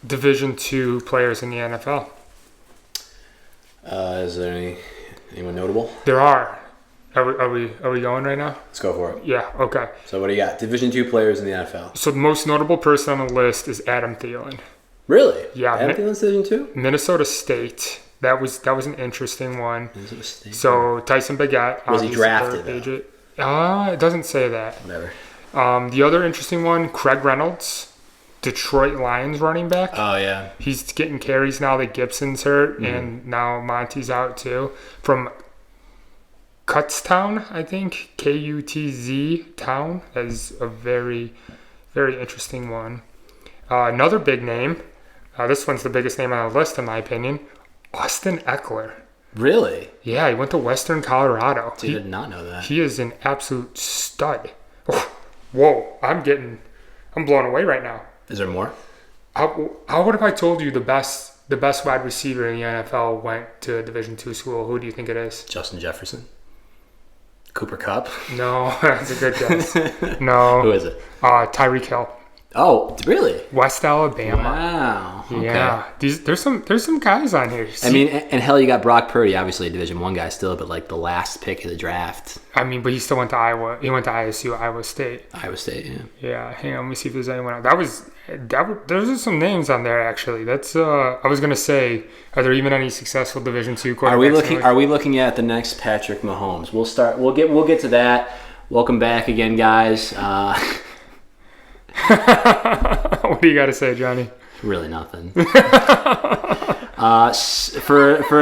Division II players in the NFL. Is there anyone notable? There are. Are we going right now? Let's go for it. Yeah. Okay. So what do you got? Division II players in the NFL. So the most notable person on the list is Adam Thielen. Really? Yeah. Adam Thielen's Division II? Minnesota State. That was an interesting one. Minnesota State. So Tyson Bagette. Was he drafted? It doesn't say that. Whatever. The other interesting one, Craig Reynolds, Detroit Lions running back. Oh, yeah. He's getting carries now that Gibson's hurt, and now Monty's out too. From Kutztown, I think. Kutz Town. That is a very, very interesting one. Another big name. This one's the biggest name on the list, in my opinion. Austin Eckler. Really? Yeah, he went to Western Colorado. Dude, I did not know that. He is an absolute stud. Oh, whoa, I'm blown away right now. Is there more? How would have I told you the best wide receiver in the NFL went to a Division II school? Who do you think it is? Justin Jefferson? Cooper Kupp? No, that's a good guess. No. Who is it? Tyreek Hill. Oh, really? West Alabama. Wow. Okay. Yeah. There's some guys on here. I mean, and hell, you got Brock Purdy, obviously a Division I guy still, but like the last pick of the draft. I mean, but he still went to Iowa. He went to ISU, Iowa State. Iowa State, yeah. Yeah. Hang on, let me see if there's anyone else. Those are some names on there actually. That's I was gonna say, are there even any successful Division II quarterbacks? Are we looking at the next Patrick Mahomes? We'll get to that. Welcome back again, guys. What do you got to say, Johnny? Really nothing. For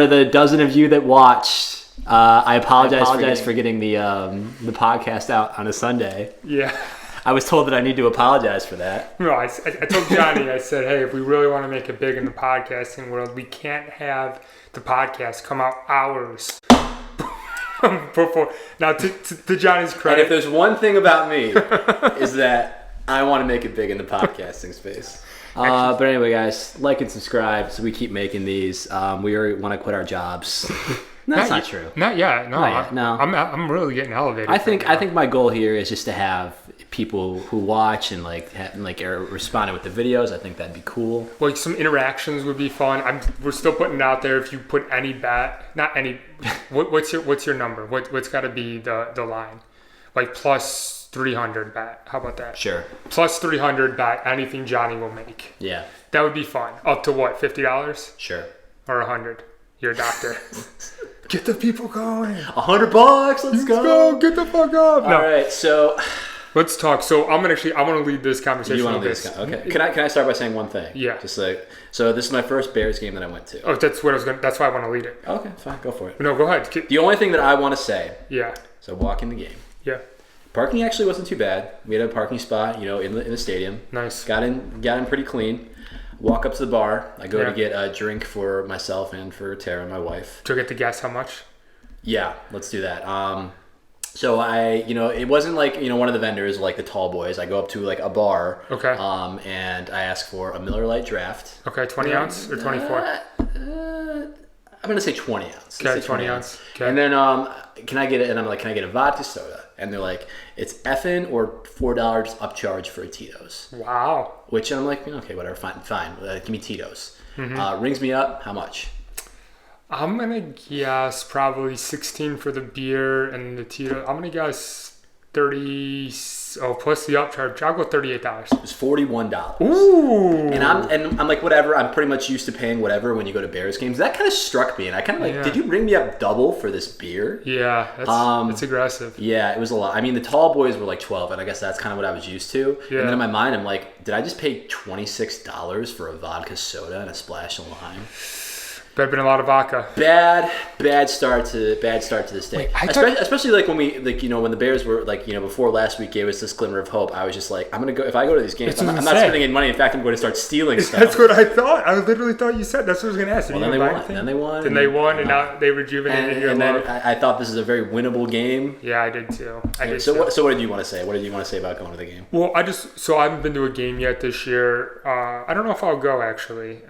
the dozen of you that watched, I apologize for getting the podcast out on a Sunday. Yeah. I was told that I need to apologize for that. No, I told Johnny, I said, hey, if we really want to make it big in the podcasting world, we can't have the podcast come out hours before. Now, to Johnny's credit. And if there's one thing about me, is that I want to make it big in the podcasting space. But anyway, guys, like and subscribe so we keep making these. We already want to quit our jobs. No, that's not true. Not yet. No. Not yet, no. I'm really getting elevated. I think my goal here is just to have people who watch and are responding with the videos. I think that'd be cool. Like some interactions would be fun. We're still putting it out there. If you put any bet, not any. What's your number? What's got to be the line? Like plus 300 bet. How about that? Sure. Plus 300 bet anything Johnny will make. Yeah. That would be fun. Up to what? $50? Sure. Or 100? You're a doctor. Get the people going. $100. Let's go. Get the fuck up. All right. So let's talk. So I want to lead this conversation. You want to lead this? Okay. Can I start by saying one thing? Yeah. Just so this is my first Bears game that I went to. Oh, that's what I was going. That's why I want to lead it. Okay, fine. Go for it. No, go ahead. The only thing that I want to say. Yeah. So walk in the game. Yeah. Parking actually wasn't too bad. We had a parking spot, in the stadium. Nice. Got in pretty clean. Walk up to the bar. I go to get a drink for myself and for Tara, my wife. Do I get to guess how much? Yeah, let's do that. So I, it wasn't like, one of the vendors, like the tall boys. I go up to like a bar. Okay. And I ask for a Miller Lite draft. Okay, 20 ounce or 24? I'm going to say 20 ounce. Okay, 20 ounce. Okay. And then can I get it? And I'm like, can I get a vodka soda? And they're like, it's effing or $4 upcharge for a Tito's. Wow. Which I'm like, okay, whatever, fine. Give me Tito's. Rings me up. How much? I'm going to guess probably 16 for the beer and the Tito. I'm going to guess 30. Oh, plus the upcharge. I'll go $38. It was $41. Ooh. And I'm like, whatever. I'm pretty much used to paying whatever when you go to Bears games. That kind of struck me, and I kind of did you ring me up double for this beer? Yeah, that's aggressive. Yeah, it was a lot. I mean, the tall boys were like 12, and I guess that's kind of what I was used to. Yeah. And then in my mind, I'm like, did I just pay $26 for a vodka soda and a splash of lime? Better been a lot of vodka. Bad start to this day. Wait, especially like when when the Bears were before last week gave us this glimmer of hope. I was just like, I'm gonna go. If I go to these games, I'm not spending any money. In fact, I'm going to start stealing stuff. That's what I thought. I literally thought you said. That's what I was gonna ask. Well, then they won. Then they won, and now they rejuvenated your love. Then I thought this is a very winnable game. Yeah, I did too. So what did you want to say? What did you want to say about going to the game? Well, I haven't been to a game yet this year. I don't know if I'll go actually.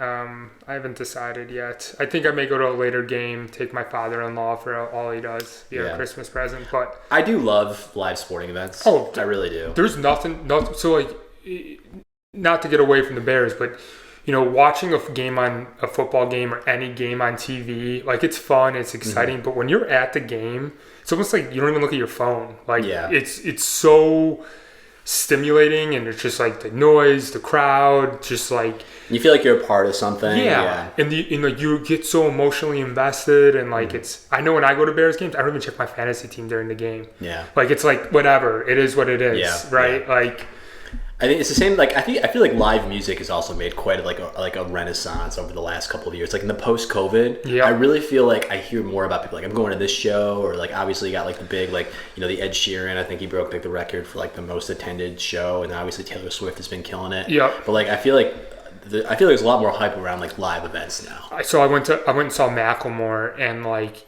I haven't decided yet. I think I may go to a later game, take my father-in-law for all he does, a Christmas present. But I do love live sporting events. Oh, I really do. There's nothing. So like, not to get away from the Bears, but watching a football game or any game on TV, like it's fun, it's exciting, but when you're at the game, it's almost like you don't even look at your phone. Like it's so stimulating, and it's just like the noise, the crowd, just like you feel like you're a part of something. And you get so emotionally invested, and like I know when I go to Bears games, I don't even check my fantasy team during the game. Like it's like whatever, it is what it is, right? Like I think it's the same. Like I feel like live music has also made quite a renaissance over the last couple of years. Like in the post-COVID, I really feel like I hear more about people like I'm going to this show, or like obviously you got like the big the Ed Sheeran. I think he broke like the record for like the most attended show, and obviously Taylor Swift has been killing it. But like I feel like there's a lot more hype around like live events now. So I went and saw Macklemore, and like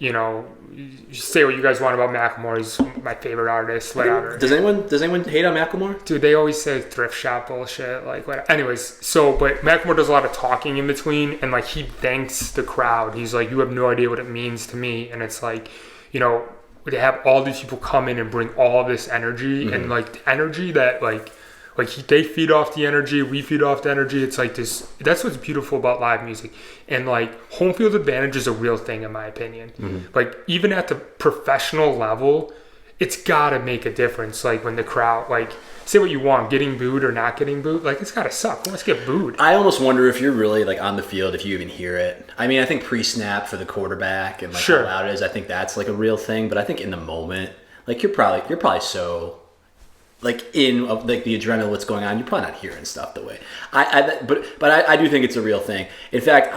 say what you guys want about Macklemore. He's my favorite artist. Whatever. Does anyone hate on Macklemore? Dude, they always say thrift shop bullshit. Like whatever. Anyways, but Macklemore does a lot of talking in between, and like he thanks the crowd. He's like, you have no idea what it means to me, and it's like, they have all these people come in and bring all this energy, and like the energy that like they feed off the energy, we feed off the energy. It's like this. That's what's beautiful about live music, and like home field advantage is a real thing in my opinion. Like even at the professional level, it's gotta make a difference. Like when the crowd, like say what you want, getting booed or not getting booed, like it's gotta suck. Let's get booed. I almost wonder if you're really like on the field, if you even hear it. I mean, I think pre-snap for the quarterback and like how loud it is, I think that's like a real thing. But I think in the moment, like you're probably so. Like in like the adrenaline, what's going on, you're probably not hearing stuff the way but I do think it's a real thing. In fact,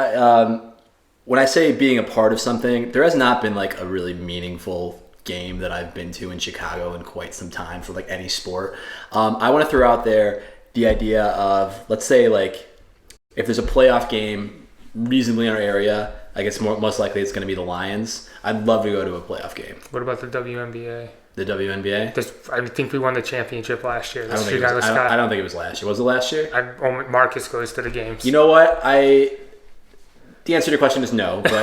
when I say being a part of something, there has not been like a really meaningful game that I've been to in Chicago in quite some time for like any sport. I want to throw out there the idea of, let's say like if there's a playoff game reasonably in our area, I guess most likely it's going to be the Lions. I'd love to go to a playoff game. What about the WNBA? The WNBA? I think we won the championship last year. I don't think it was last year. Was it last year? Marcus goes to the games. You know what? The answer to your question is no. But,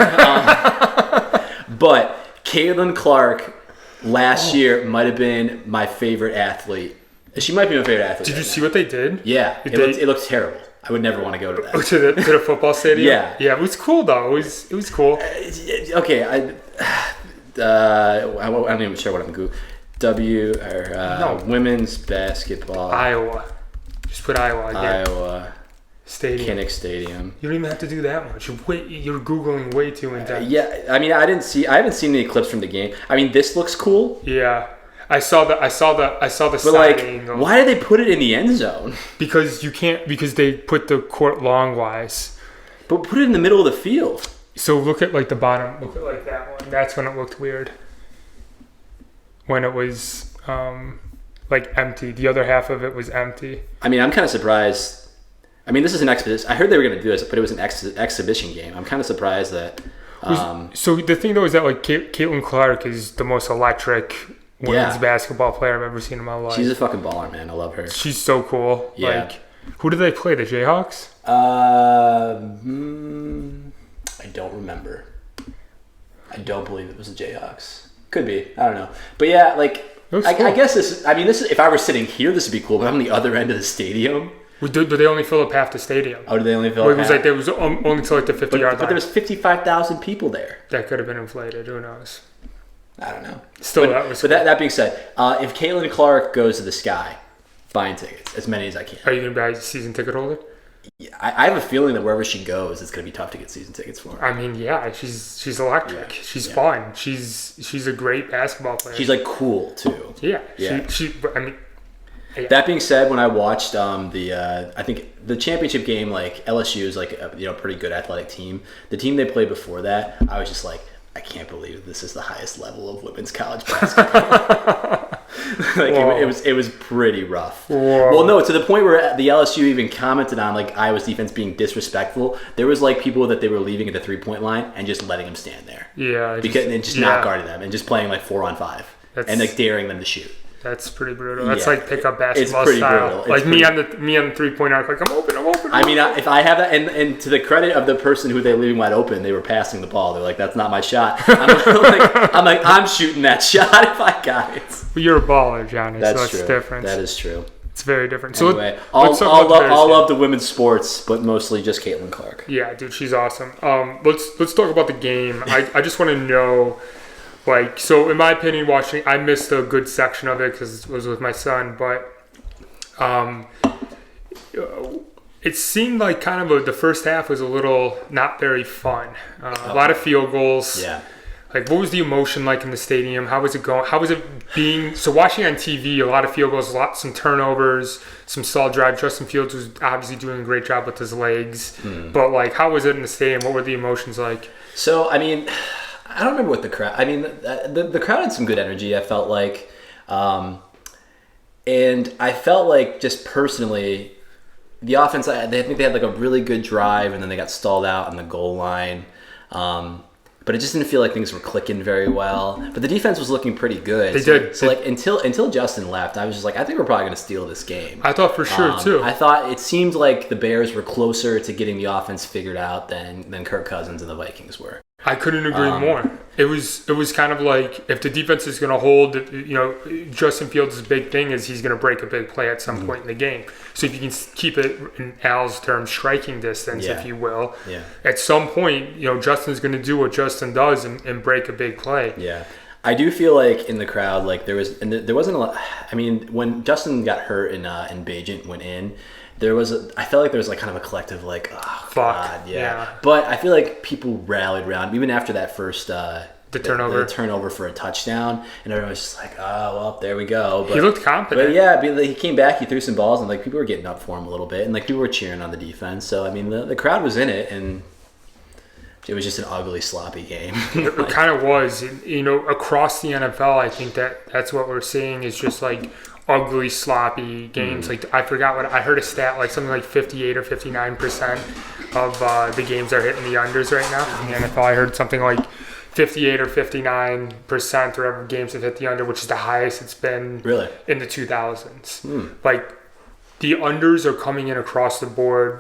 but Caitlin Clark last year might have been my favorite athlete. She might be my favorite athlete. Did you see what they did? Yeah. It looked terrible. I would never want to go to that. To the football stadium? Yeah. It was cool, though. It was cool. Okay. I'm not even sure what I'm Google. Women's basketball. Iowa. Just put Iowa again. Iowa Stadium. Kinnick Stadium. You don't even have to do that much. You're Googling way too in depth. I mean, I haven't seen any clips from the game. I mean, this looks cool. Yeah. I saw the but side like, angle. Why did they put it in the end zone? Because they put the court long-wise. But put it in the middle of the field. So look at like the bottom. Look at like that one. That's when it looked weird. When it was like empty. The other half of it was empty. I mean, I'm kind of surprised. I mean, this is an exhibition. I heard they were going to do this, but it was an exhibition game. I'm kind of surprised that. So the thing though is that like Caitlin Clark is the most electric women's basketball player I've ever seen in my life. She's a fucking baller, man. I love her. She's so cool. Yeah. Like, who did they play? The Jayhawks? I don't remember. I don't believe it was the Jayhawks. Could be. I don't know. But yeah, like I guess this is if I were sitting here, this would be cool. But I'm on the other end of the stadium. Did they only fill up half the stadium? Oh, did they only fill up half? It was like there was only to like the 50-yard line. But there was 55,000 people there. That could have been inflated. Who knows? I don't know. Still, but that being said, if Caitlin Clark goes to the Sky, buying tickets, as many as I can. Are you going to be a season ticket holder? Yeah, I have a feeling that wherever she goes, it's going to be tough to get season tickets for her. I mean, yeah, she's electric. Yeah. She's fun. She's a great basketball player. She's like cool too. Yeah. Yeah. I mean. Yeah. That being said, when I watched I think the championship game, like LSU is like a pretty good athletic team. The team they played before that, I was just like, I can't believe this is the highest level of women's college basketball. Like it was pretty rough. Whoa. Well, no, to the point where the LSU even commented on like Iowa's defense being disrespectful. There was like people that they were leaving at the 3-point line and just letting them stand there. Yeah. Not guarding them and just playing like 4-on-5 and like daring them to shoot. That's pretty brutal. That's like pickup basketball it's pretty style. Brutal. Like me on the 3-point arc, like I'm open. I mean, if I have that, and to the credit of the person who they leaving wide open, they were passing the ball. They're like, that's not my shot. I'm shooting that shot if I got it. Well, you're a baller, Johnny. That's so that's true. different. That is true. It's very different. So anyway, all love the women's sports, but mostly just Caitlin Clark. Yeah, dude, she's awesome. Let's talk about the game. I just want to know, like, so in my opinion, I missed a good section of it because it was with my son, but it seemed like kind of the first half was a little not very fun. A lot of field goals. Yeah. Like, what was the emotion like in the stadium? How was it going? How was it being? So watching on TV, a lot of field goals, some turnovers, some stall drive. Justin Fields was obviously doing a great job with his legs. But, like, how was it in the stadium? What were the emotions like? So, I mean, I don't remember what the crowd... I mean, the crowd had some good energy, I felt like. And I felt like, just personally, the offense, I think they had, like, a really good drive, and then they got stalled out on the goal line. But it just didn't feel like things were clicking very well. But the defense was looking pretty good. They did. So like until Justin left, I was just like, I think we're probably going to steal this game. I thought for sure too. I thought it seemed like the Bears were closer to getting the offense figured out than Kirk Cousins and the Vikings were. I couldn't agree more. It was kind of like, if the defense is going to hold, Justin Fields' big thing is he's going to break a big play at some point in the game. So if you can keep it, in Al's terms, striking distance, if you will, at some point, Justin's going to do what Justin does and break a big play. Yeah. I do feel like in the crowd, like there wasn't a lot. I mean, when Justin got hurt and Bajent went in, I felt like there was like kind of a collective like, oh, fuck, God, yeah. But I feel like people rallied around even after that first the turnover for a touchdown, and everyone was just like, oh well, there we go. But he looked confident. But yeah, he came back, he threw some balls, and like people were getting up for him a little bit, and like people were cheering on the defense. So I mean, the crowd was in it, and it was just an ugly, sloppy game. It kind of was. Across the NFL, I think that's what we're seeing is just like ugly, sloppy games. Like, I forgot what I heard a stat, like something like 58 or 59% of the games are hitting the unders right now in the NFL. I heard something like 58 or 59% or ever games have hit the under, which is the highest it's been in the 2000s. Like, the unders are coming in across the board.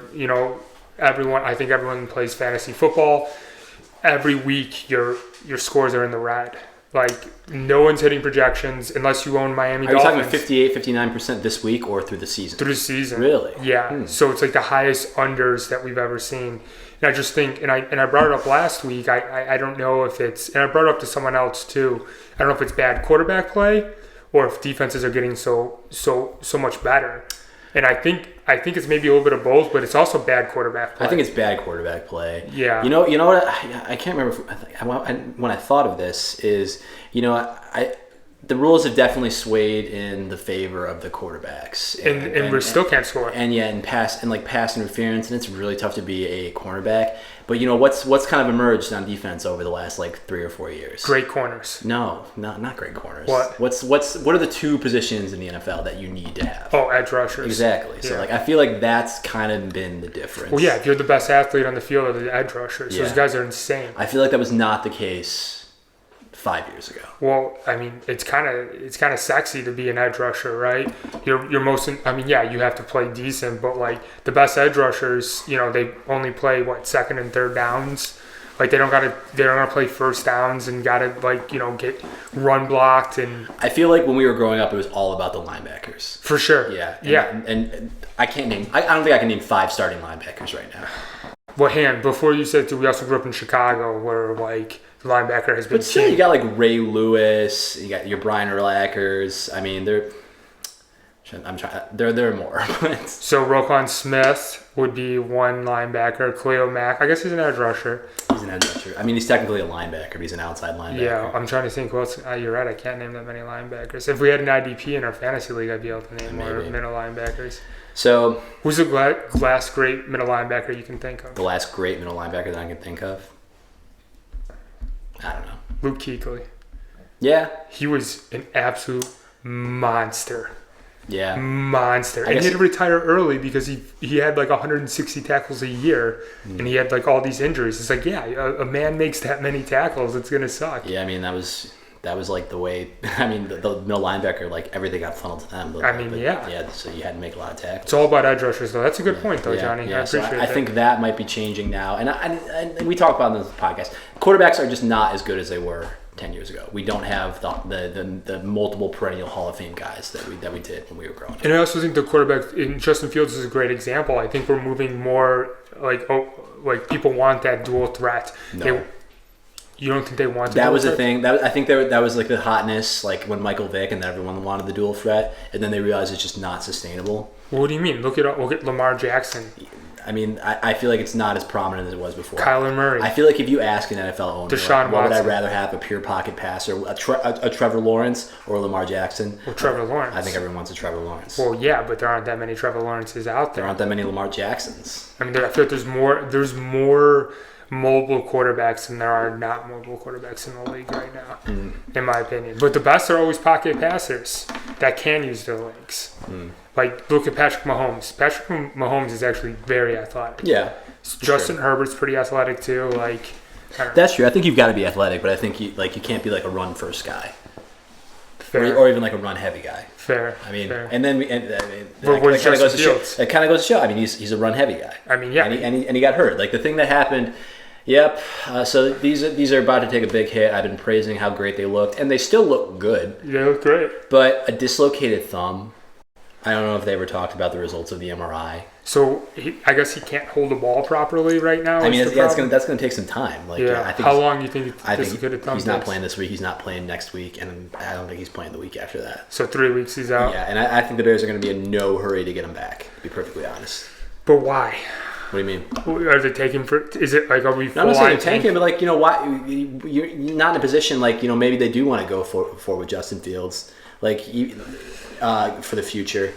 I think everyone plays fantasy football. Every week, your scores are in the red. Like, no one's hitting projections unless you own Miami Dolphins. Are you talking 58, 59% this week or through the season? Through the season. Really? Yeah. So it's like the highest unders that we've ever seen. And I just think, and I brought it up last week, I don't know if it's, and I brought it up to someone else too, I don't know if it's bad quarterback play or if defenses are getting so much better. And I think it's maybe a little bit of both, but it's also bad quarterback play. I think it's bad quarterback play. Yeah. You know what? I can't remember. When I thought of this is, the rules have definitely swayed in the favor of the quarterbacks. And we still can't score. And pass interference, and it's really tough to be a cornerback. But what's kind of emerged on defense over the last like 3 or 4 years? Great corners. No, not great corners. What? What are the two positions in the NFL that you need to have? Oh, edge rushers. Exactly. So I feel like that's kind of been the difference. Well, yeah, if you're the best athlete on the field, are the edge rushers. Those guys are insane. I feel like that was not the case 5 years ago. Well, I mean, it's kind of sexy to be an edge rusher, right? You have to play decent, but like the best edge rushers, they only play second and third downs. Like they don't gotta play first downs and gotta get run blocked. And I feel like when we were growing up, it was all about the linebackers. For sure. Yeah. And I can't name. I don't think I can name 5 starting linebackers right now. Well, before you said we also grew up in Chicago, where like the linebacker has been. But still, you got like Ray Lewis, you got your Brian Urlachers. I mean, there are more. So Roquan Smith would be one linebacker. Khalil Mack, I guess he's an edge rusher. He's an edge rusher. I mean, he's technically a linebacker, but he's an outside linebacker. Yeah, I'm trying to think who else. You're right, I can't name that many linebackers. If we had an IDP in our fantasy league, I'd be able to name more middle linebackers. So, who's the last great middle linebacker you can think of? The last great middle linebacker that I can think of? I don't know. Luke Kuechly. Yeah. He was an absolute monster. Yeah. Monster. And he had to retire early because he had like 160 tackles a year and he had like all these injuries. It's like, a man makes that many tackles, it's going to suck. Yeah, I mean, that was like the way, I mean, the middle linebacker, like everything got funneled to them. Yeah, so you had to make a lot of tackles. It's all about edge rushers, though. That's a good point, though, Johnny. Yeah, I appreciate that. I think that might be changing now. And we talk about it in this podcast. Quarterbacks are just not as good as they were 10 years ago. We don't have the multiple perennial Hall of Fame guys that we did when we were growing up. And I also think the quarterback in Justin Fields is a great example. I think we're moving more like people want that dual threat. No. You don't think they want to? That was the thing. I think that was like the hotness, like when Michael Vick and everyone wanted the dual threat, and then they realized it's just not sustainable. What do you mean? Look at Lamar Jackson. I mean, I feel like it's not as prominent as it was before. Kyler Murray. I feel like if you ask an NFL owner, Deshaun what would I Watson. rather have, a pure pocket passer, a Trevor Lawrence, or a Lamar Jackson? Well, Trevor Lawrence. I think everyone wants a Trevor Lawrence. Well, yeah, but there aren't that many Trevor Lawrences out there. There aren't that many Lamar Jacksons. I mean, I feel like there's more mobile quarterbacks than there are not mobile quarterbacks in the league right now, in my opinion. But the best are always pocket passers that can use their legs. Like, look at Patrick Mahomes. Patrick Mahomes is actually very athletic. Yeah. Justin Herbert's pretty athletic too. Like, that's true. I think you've got to be athletic, but I think you can't be like a run first guy, fair. or even like a run heavy guy. Fair. I mean, fair. and then But what Justin Fields? It kind of goes to show. I mean, he's a run heavy guy. I mean, yeah. And he got hurt. Like the thing that happened. Yep. So these are about to take a big hit. I've been praising how great they looked, and they still look good. They look great. But a dislocated thumb. I don't know if they ever talked about the results of the MRI. So I guess he can't hold the ball properly right now. I mean, that's gonna take some time. Like, yeah. I think How long do you think he's not playing this week. He's not playing next week, and I don't think he's playing the week after that. So 3 weeks he's out. Yeah, and I think the Bears are going to be in no hurry to get him back. To be perfectly honest. But why? What do you mean? Are they taking for? Is it like, are we? Not necessarily tanking, but like, you know, why you're not in a position like, you know, maybe they do want to go for with Justin Fields, like for the future.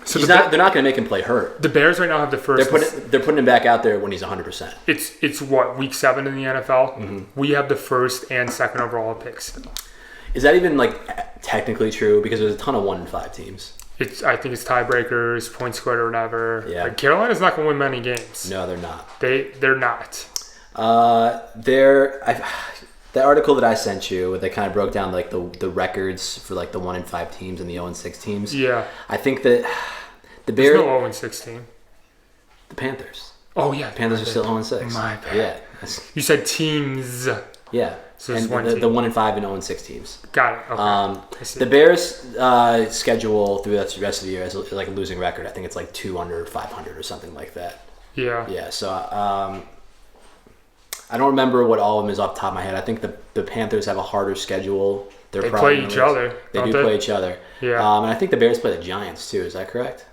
So they're not going to make him play hurt. The Bears right now have the first. They're putting him back out there when he's 100%. It's what, week 7 in the NFL. We have the first and second overall picks. Is that even like technically true? Because there's a ton of 1-5 teams. I think it's tiebreakers, point scored or whatever. Yeah. Like, Carolina's not going to win many games. No, they're not. They're not. The article that I sent you, where they kind of broke down like the records for like the 1-5 teams and the 0-6 teams. Yeah. I think that the Bears. There's no 0-6 team. The Panthers. Oh yeah. The Panthers are still 0-6. My bad. Yeah. You said teams. Yeah. So and it's one the team. 1-5 and 0-6 teams. Got it. Okay. The Bears' schedule through the rest of the year is like a losing record. I think it's like 2 under 500 or something like that. Yeah. Yeah. So I don't remember what all of them is off the top of my head. I think the Panthers have a harder schedule. They play each other. They do play each other. Yeah. And I think the Bears play the Giants too. Is that correct?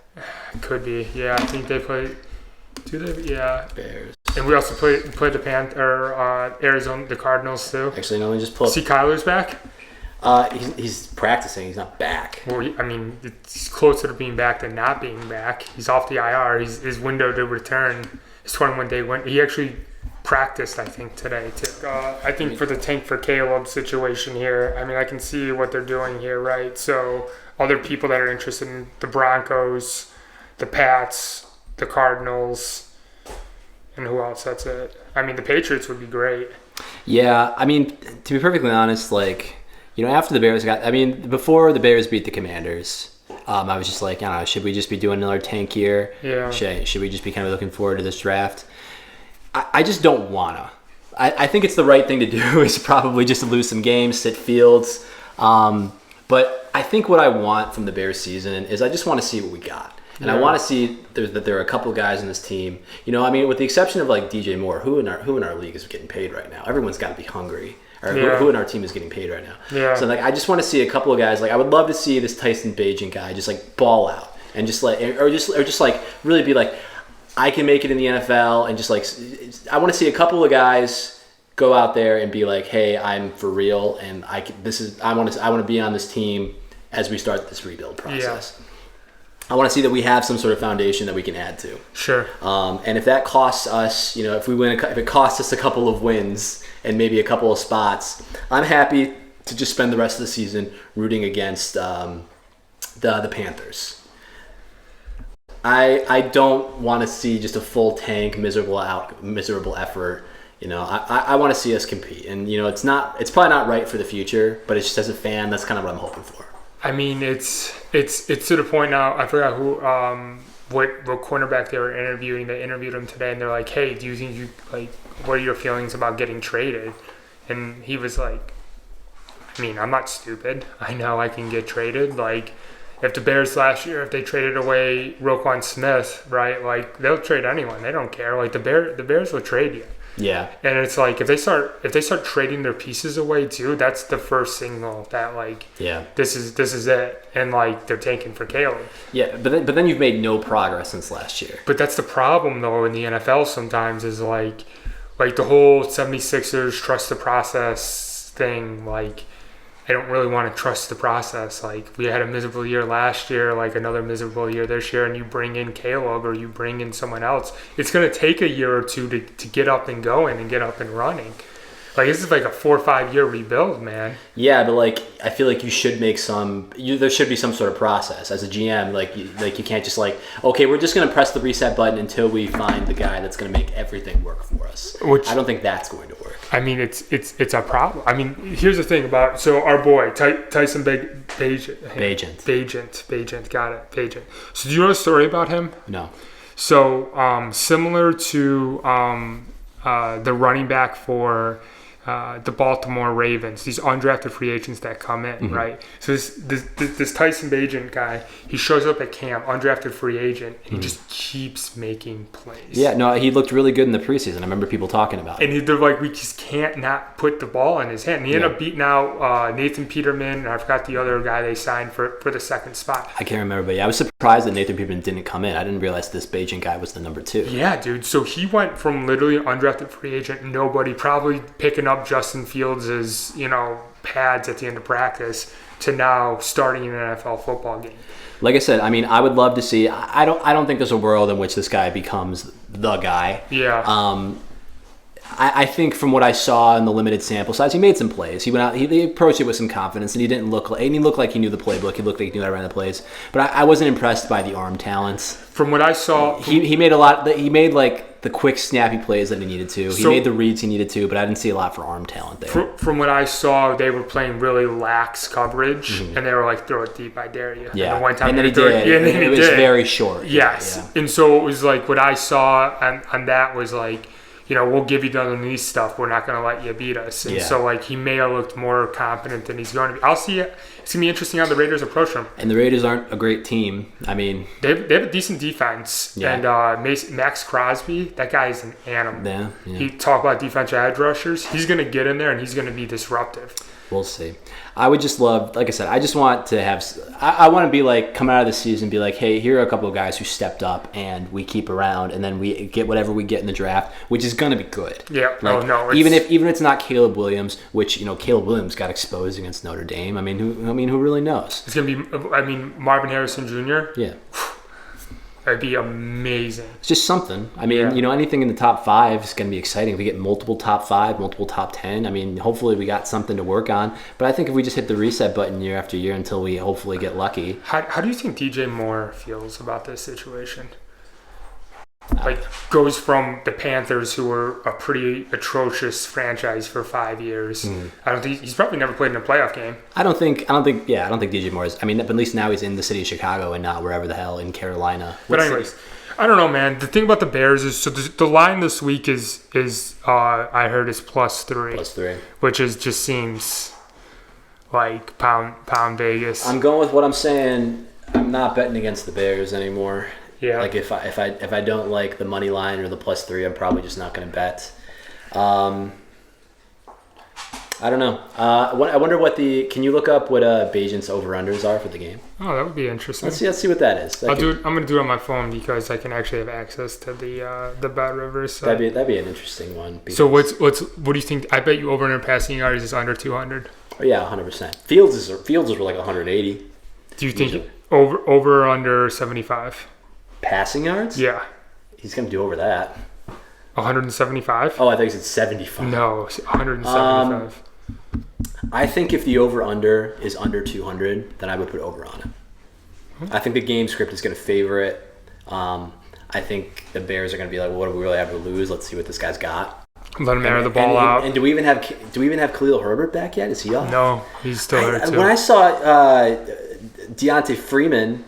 Could be. Yeah. I think they play. Do they? Yeah. Bears. And we also play the Arizona, the Cardinals too. Actually, no. Let me just pull up. See, Kyler's back. He's practicing. He's not back. Well, I mean, it's closer to being back than not being back. He's off the IR. His window to return is 21-day window. He actually practiced, I think, today too. I think for the tank for Caleb situation here, I mean, I can see what they're doing here, right? So other people that are interested in the Broncos, the Pats, the Cardinals, and who else? That's it. I mean, the Patriots would be great. Yeah, I mean, to be perfectly honest, like, you know, after the Bears before the Bears beat the Commanders, I was just like, I don't know, should we just be doing another tank year? Yeah. Should we just be kind of looking forward to this draft? I just don't wanna. I think it's the right thing to do is probably just to lose some games, sit Fields. But I think what I want from the Bears season is I just want to see what we got. And I want to see that there are a couple of guys in this team. You know, I mean, with the exception of like DJ Moore, who in our league is getting paid right now? Everyone's got to be hungry. Or who in our team is getting paid right now? Yeah. So like, I just want to see a couple of guys. Like, I would love to see this Tyson Bagent guy just like ball out and just like, or just like really be like, I can make it in the NFL, and just like, I want to see a couple of guys go out there and be like, hey, I'm for real, and I want to be on this team as we start this rebuild process. Yeah. I want to see that we have some sort of foundation that we can add to. Sure. And if that costs us, you know, if it costs us a couple of wins and maybe a couple of spots, I'm happy to just spend the rest of the season rooting against the Panthers. I don't want to see just a full tank, miserable effort. You know, I want to see us compete, and you know, it's probably not right for the future, but it's just as a fan, that's kind of what I'm hoping for. I mean, it's to the point now. I forgot who, what cornerback they were interviewing. They interviewed him today, and they're like, "Hey, do you think what are your feelings about getting traded?" And he was like, I mean, I'm not stupid. I know I can get traded. Like, if the Bears last year, if they traded away Roquan Smith, right, like, they'll trade anyone. They don't care. Like, the Bears will trade you. Yeah. And it's like, if they start trading their pieces away too, that's the first signal that, like, this is it. And, like, they're tanking for Caleb. Yeah, but then you've made no progress since last year. But that's the problem, though, in the NFL sometimes is, like the whole 76ers trust the process thing, like, I don't really want to trust the process. Like, we had a miserable year last year, like another miserable year this year, and you bring in Caleb or you bring in someone else. It's going to take a year or two to get up and going and get up and running. Like, this is like a 4 or 5 year rebuild, man. Yeah, but, like, I feel like you should make there should be some sort of process as a GM. Like you can't just, like, okay, we're just going to press the reset button until we find the guy that's going to make everything work for us. Which, I don't think that's going to work. I mean, it's a problem. I mean, here's the thing about, so our boy, Tyson Bagent. Got it, Bagent. So do you know a story about him? No. So similar to the running back for the Baltimore Ravens, these undrafted free agents that come in, right? So this Tyson Bagent guy, he shows up at camp, undrafted free agent, and he just keeps making plays. Yeah, no, he looked really good in the preseason. I remember people talking about it. And they're like, we just can't not put the ball in his hand. And he ended up beating out Nathan Peterman, and I forgot the other guy they signed for the second spot. I can't remember, but yeah, I was surprised that Nathan Peterman didn't come in. I didn't realize this Bagent guy was the number 2. Yeah, dude. So he went from literally undrafted free agent, nobody, probably picking up Justin Fields' pads at the end of practice, to now starting an NFL football game. Like I said, I mean, I would love to see. I don't think there's a world in which this guy becomes the guy. Yeah. I think from what I saw in the limited sample size, he made some plays. He went out, he approached it with some confidence, and he looked like he knew the playbook. He looked like he knew how to run the plays. But I wasn't impressed by the arm talents. From what I saw, he made a lot. He made like the quick, snappy plays that he needed to. He made the reads he needed to, but I didn't see a lot for arm talent there. From what I saw, they were playing really lax coverage, and they were like, "Throw it deep, I dare you." Yeah, and the one time and then he did. And then it was very short. Yes, yeah. And so it was like what I saw on that was like, we'll give you the underneath stuff. We're not going to let you beat us. And so, like, he may have looked more confident than he's going to be. I'll see it. It's going to be interesting how the Raiders approach him. And the Raiders aren't a great team. I mean, they have a decent defense. Yeah. And Max Crosby, that guy is an animal. Yeah. He talk about defensive edge rushers. He's going to get in there, and he's going to be disruptive. We'll see. I would just love, like I said, I just want to have, I want to be like, come out of the season and be like, hey, here are a couple of guys who stepped up and we keep around, and then we get whatever we get in the draft, which is going to be good. Yeah. Like, even if it's not Caleb Williams, which, Caleb Williams got exposed against Notre Dame. I mean, who really knows? It's going to be, Marvin Harrison Jr. Yeah. That'd be amazing. It's just something. I mean, anything in the top 5 is going to be exciting. If we get multiple top 5, multiple top 10, I mean, hopefully we got something to work on. But I think if we just hit the reset button year after year until we hopefully get lucky. How do you think DJ Moore feels about this situation? Like, goes from the Panthers, who were a pretty atrocious franchise for 5 years. I don't think he's probably never played in a playoff game. I don't think DJ Moore is. I mean, at least now he's in the city of Chicago and not wherever the hell in Carolina. But anyways, I don't know, man. The thing about the Bears is, so the line this week is I heard is +3. +3. Which just seems like pound Vegas. I'm going with what I'm saying. I'm not betting against the Bears anymore. Yeah. Like if I don't like the money line or the +3, I'm probably just not going to bet. I don't know. I wonder can you look up what Bagent's over-unders are for the game? Oh, that would be interesting. Let's see what that is. I'm going to do it on my phone because I can actually have access to the Bet Rivers. So. That'd be an interesting one. So what do you think? I bet you over-under passing yards is under 200. Oh, yeah, 100%. Fields is like 180. Do you think over or under 75? Passing yards? Yeah. He's going to do over that. 175? Oh, I think he said 75. No, 175. I think if the over-under is under 200, then I would put over on it. I think the game script is going to favor it. I think the Bears are going to be like, well, what do we really have to lose? Let's see what this guy's got. Let him air the ball out. And do we even have Khalil Herbert back yet? Is he off? No, he's still there too. When I saw Deontay Freeman,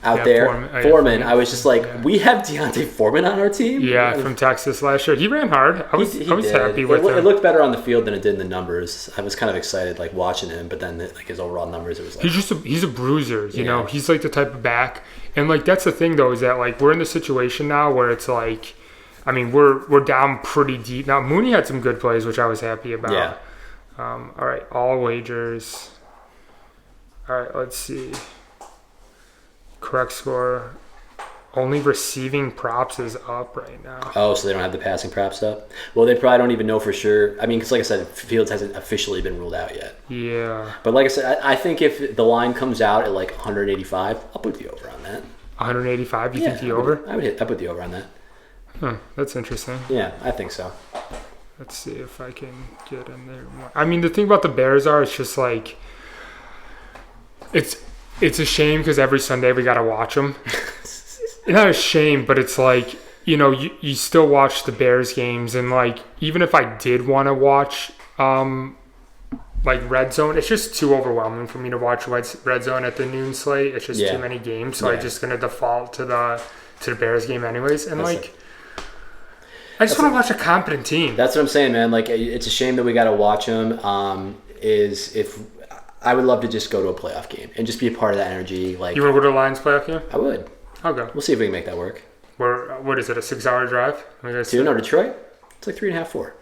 out there. Foreman. I was just like, we have Deontay Foreman on our team? Yeah, from Texas last year. He ran hard. I was happy with him. It looked better on the field than it did in the numbers. I was kind of excited like watching him, but then like his overall numbers, it was like... He's a bruiser, you know? He's like the type of back. And like that's the thing though, is that like we're in the situation now where it's like, I mean, we're down pretty deep. Now, Mooney had some good plays, which I was happy about. Yeah. All right, all wagers. All right, let's see. Correct score. Only receiving props is up right now. Oh, so they don't have the passing props up? Well, they probably don't even know for sure. I mean, because like I said, Fields hasn't officially been ruled out yet. Yeah. But like I said, I think if the line comes out at like 185, I'll put the over on that. 185? You think the over? I put the over on that. Huh, that's interesting. Yeah, I think so. Let's see if I can get in there more. I mean, the thing about the Bears it's just like, it's a shame because every Sunday we got to watch them. It's not a shame, but it's like, you know, you still watch the Bears games. And like, even if I did want to watch like Red Zone, it's just too overwhelming for me to watch Red Zone at the noon slate. It's just too many games. So I'm just going to default to the Bears game anyways. And I just want to watch a competent team. That's what I'm saying, man. Like, it's a shame that we got to watch them. I would love to just go to a playoff game and just be a part of that energy. Like, you want to go to the Lions playoff game? I would. I'll go. We'll see if we can make that work. What is it? A 6-hour drive? No, Detroit. It's like 3.5, 4.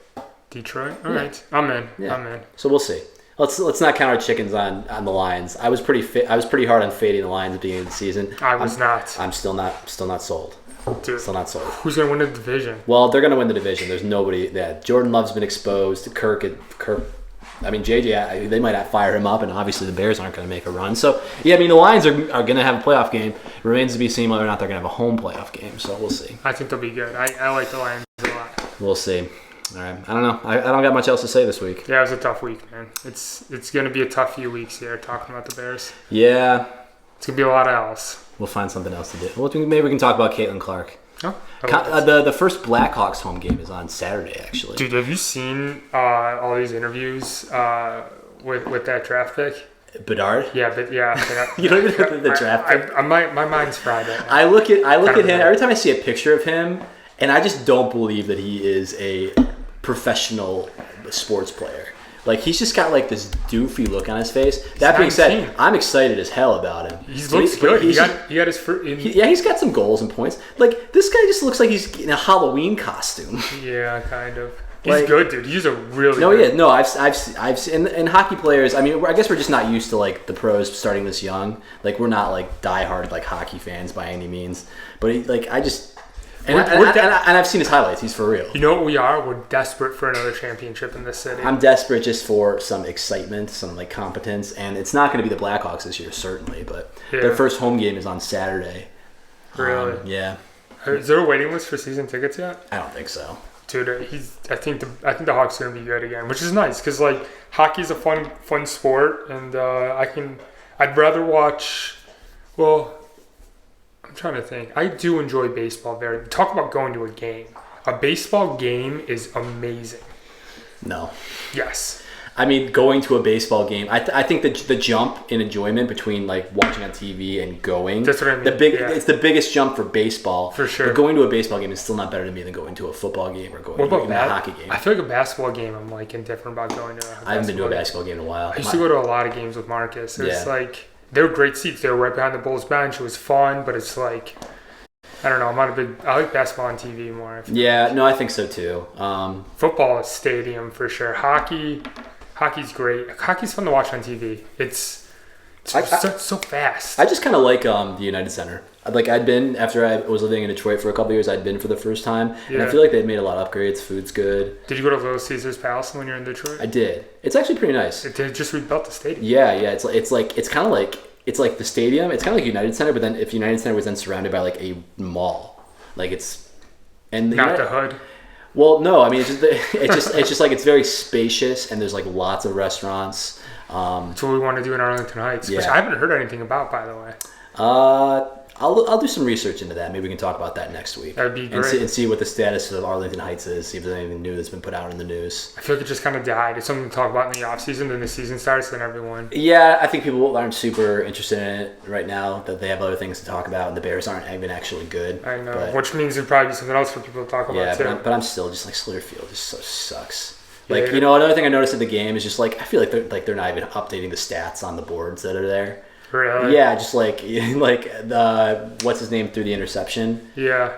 Detroit. All right, I'm in. Yeah. I'm in. So we'll see. Let's not count our chickens on the Lions. I was pretty hard on fading the Lions at the beginning of the season. I'm not. I'm still not sold. Dude, still not sold. Who's gonna win the division? Well, they're gonna win the division. There's nobody. Yeah, Jordan Love's been exposed. Kirk. I mean, JJ. They might not fire him up, and obviously the Bears aren't going to make a run. So yeah, I mean the Lions are going to have a playoff game. It remains to be seen whether or not they're going to have a home playoff game. So we'll see. I think they'll be good. I like the Lions a lot. We'll see. All right. I don't know. I don't got much else to say this week. Yeah, it was a tough week, man. It's going to be a tough few weeks here talking about the Bears. Yeah. It's going to be a lot of else. We'll find something else to do. Well, maybe we can talk about Caitlin Clark. Oh, the first Blackhawks home game is on Saturday, actually. Dude, have you seen all these interviews with that draft pick? Bedard? Yeah, but yeah. You don't even know the draft pick? My mind's fried right now. I look at him every time I see a picture of him, and I just don't believe that he is a professional sports player. Like, he's just got like this doofy look on his face. That being said, I'm excited as hell about him. He looks good. He got his first. He's got some goals and points. Like, this guy just looks like he's in a Halloween costume. Yeah, kind of. He's good, dude. He's a really good. No, I've seen, and hockey players. I mean, I guess we're just not used to like the pros starting this young. Like, we're not like diehard like hockey fans by any means. But And I've seen his highlights. He's for real. You know what we are? We're desperate for another championship in this city. I'm desperate just for some excitement, some like competence, and it's not going to be the Blackhawks this year, certainly. But their first home game is on Saturday. Really? Yeah. Is there a waiting list for season tickets yet? I don't think so. Dude, I think the Hawks are going to be good again, which is nice because like hockey's a fun sport, and I'd rather watch. Well, I'm trying to think. I do enjoy baseball very. Talk about going to a game. A baseball game is amazing. No. Yes. I mean, going to a baseball game. I think the jump in enjoyment between like watching on TV and going. That's what I mean. It's the biggest jump for baseball. For sure. But going to a baseball game is still not better to me than going to a football game or going to a hockey game. I feel like a basketball game. I'm like indifferent about going to. I haven't been to a basketball game in a while. I used to go to a lot of games with Marcus. It's like they were great seats. They were right behind the Bulls bench. It was fun, but it's like. I don't know. I like basketball on TV more. Yeah, no, I think so too. Football is stadium for sure. Hockey's great. Hockey's fun to watch on TV. It's so fast. I just kind of like the United Center. Like I'd been after I was living in Detroit for a couple of years. I'd been for the first time, and I feel like they've made a lot of upgrades. Food's good. Did you go to Little Caesars Palace when you were in Detroit? I did. It's actually pretty nice. They just rebuilt the stadium. Yeah. It's kind of like. It's like the stadium. It's kind of like United Center, but then if United Center was then surrounded by like a mall, like it's and the hood. Well, no, I mean it's just like it's very spacious and there's like lots of restaurants. That's what we want to do in Arlington Heights, which I haven't heard anything about, by the way. I'll do some research into that. Maybe we can talk about that next week. That'd be great. And see what the status of Arlington Heights is. See if there's anything new that's been put out in the news. I feel like it just kind of died. It's something to talk about in the off season. Then the season starts, then everyone. Yeah, I think people aren't super interested in it right now. That they have other things to talk about, and the Bears aren't even actually good. I know, which means there'd probably be something else for people to talk about too. But I'm still just like Soldier Field just so sucks. Like, you know, another thing I noticed at the game is just like I feel like they're not even updating the stats on the boards that are there. Really? Yeah, just like the what's his name threw the interception. Yeah.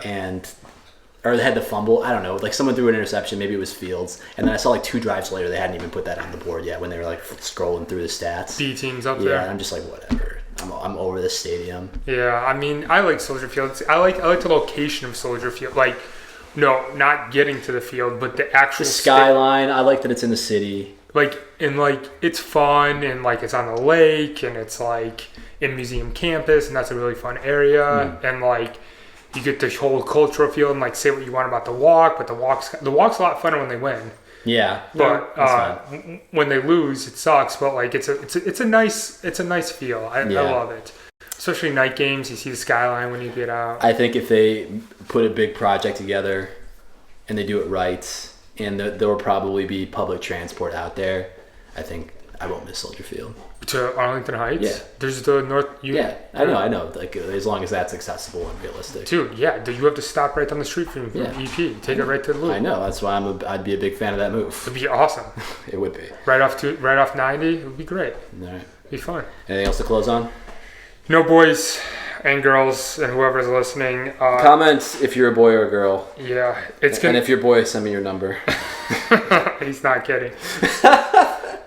Or they had the fumble. I don't know. Like someone threw an interception. Maybe it was Fields. And then I saw like 2 drives later they hadn't even put that on the board yet when they were like scrolling through the stats. B teams up there. Yeah, I'm just like whatever. I'm over this stadium. Yeah, I mean I like Soldier Field. I like the location of Soldier Field. Like. No, not getting to the field, but the actual skyline. I like that it's in the city. Like, and like it's fun, and like it's on the lake, and it's like in museum campus, and that's a really fun area. And like you get the whole cultural feel, and like say what you want about the walk, but the walk's a lot funner when they win. Yeah, but when they lose, it sucks. But like it's a nice feel. I love it. Especially night games, you see the skyline when you get out. I think if they put a big project together and they do it right, and there will probably be public transport out there, I think I won't miss Soldier Field. To Arlington Heights? Yeah. There's the North... Yeah, I know. Like, as long as that's accessible and realistic. Dude, yeah. You have to stop right down the street from EP. Take it right to the loop. I know. That's why I'd be a big fan of that move. It'd be awesome. It would be. Right off 90, it would be great. All right. It'd be fun. Anything else to close on? No, boys and girls and whoever's listening. Comment if you're a boy or a girl. Yeah, and if you're a boy, send me your number. He's not kidding.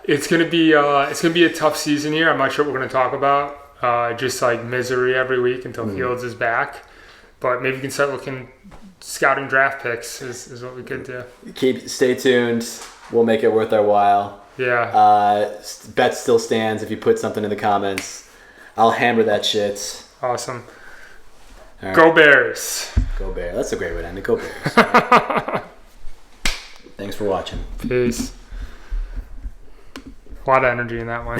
It's gonna be a tough season here. I'm not sure what we're gonna talk about. Just like misery every week until Fields is back. But maybe we can start scouting draft picks is what we could do. Stay tuned. We'll make it worth our while. Yeah. Bet still stands if you put something in the comments. I'll hammer that shit. Awesome. Right. Go Bears. Go Bears. That's a great way to end it. Go Bears. Thanks for watching. Peace. A lot of energy in that one.